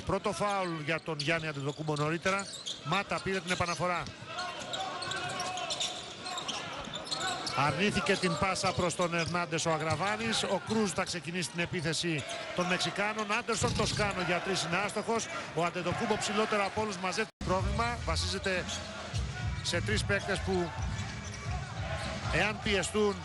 Πρώτο φάουλ για τον Γιάννη Αντετοκούμπο νωρίτερα. Μάτα πήρε την επαναφορά. Αρνήθηκε την πάσα προς τον Ερνάντες ο Αγραβάνης. Ο Κρούζ θα ξεκινήσει την επίθεση των Μεξικάνων. Άντερσον Τοσκάνο για 3 είναι άστοχος. Ο Αντετοκούμπο ψηλότερα από όλους μαζεύει πρόβλημα. Βασίζεται σε 3 παίκτες που εάν πιεστούν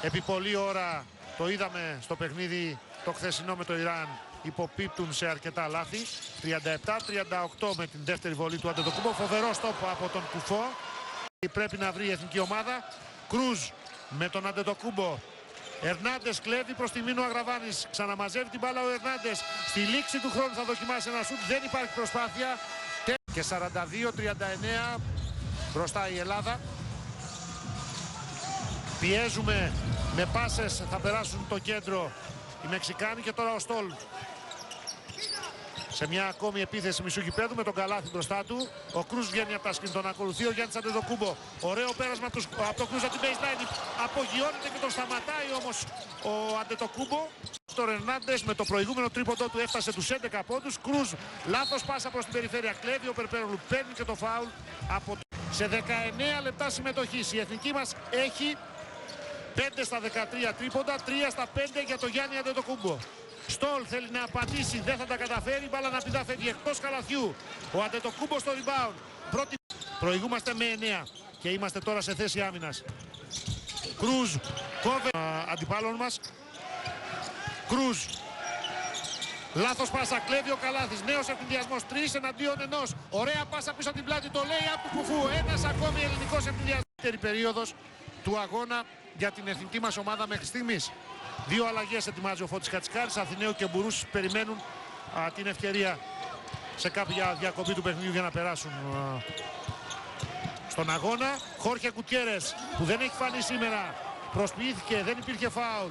επί πολλή ώρα, το είδαμε στο παιχνίδι το χθεσινό με το Ιράν, υποπίπτουν σε αρκετά λάθη. 37-38 με την δεύτερη βολή του Αντετοκούμπο. Φοβερό στόπ από τον Κουφό. Πρέπει να βρει η εθνική ομάδα. Κρούζ με τον Αντετοκούμπο. Ερνάντες κλέβει προς τη μήνου Αγραβάνης. Ξαναμαζεύει την μπάλα ο Ερνάντες. Στη λήξη του χρόνου θα δοκιμάσει ένα σουτ. Δεν υπάρχει προσπάθεια. Και 42-39 μπροστά η Ελλάδα. Πιέζουμε με πάσες. Θα περάσουν το κέντρο οι Μεξικάνοι και τώρα ο Στόλ. Σε μια ακόμη επίθεση μισού γηπέδου με τον Καλάθι μπροστά του. Ο Κρούζ βγαίνει από τα σκριν, τον ακολουθεί ο Γιάννης Αντετοκούμπο. Ωραίο πέρασμα από τον Κρούζ από την baseline. Απογειώνεται και τον σταματάει όμως ο Αντετοκούμπο. Το Ερνάντες με το προηγούμενο τρίποντο του έφτασε τους 11 πόντους. Κρούζ, λάθος πάσα προς την περιφέρεια. Κλέβει ο Περπέρολου, παίρνει και το φάουλ. Σε 19 λεπτά συμμετοχής η εθνική μας έχει 5 στα 13 τρίποντα, 3 στα 5 για τον Γιάννη Αντετοκούμπο. Στόλ θέλει να απαντήσει, δεν θα τα καταφέρει. Μπάλα να πηδά, φεύγει εκτός καλαθιού. Ο Αντετοκούμπο στο rebound. Προηγούμαστε με 9 και είμαστε τώρα σε θέση άμυνας. Κρούζ, κόβε αντιπάλων μας. Κρούζ. Λάθος πάσα, κλέβει ο Καλάθης. Νέος ευνηδιασμός, 3 εναντίον 1. Ωραία πάσα πίσω από την πλάτη, το λέει από του Κουφού. Ένας ακόμη ελληνικός ευνηδιασμός. Δεύτερη περίοδος του αγώνα για την εθνική μας ομάδα μέχρι στιγμής. 2 αλλαγές ετοιμάζει ο Φώτης Κατσικάρης. Αθηναίο και Μπουρούς περιμένουν την ευκαιρία σε κάποια διακοπή του παιχνιδιού για να περάσουν στον αγώνα. Χόρχε Κουτιέρες που δεν έχει φανεί σήμερα. Προσποιήθηκε, δεν υπήρχε φάουλ.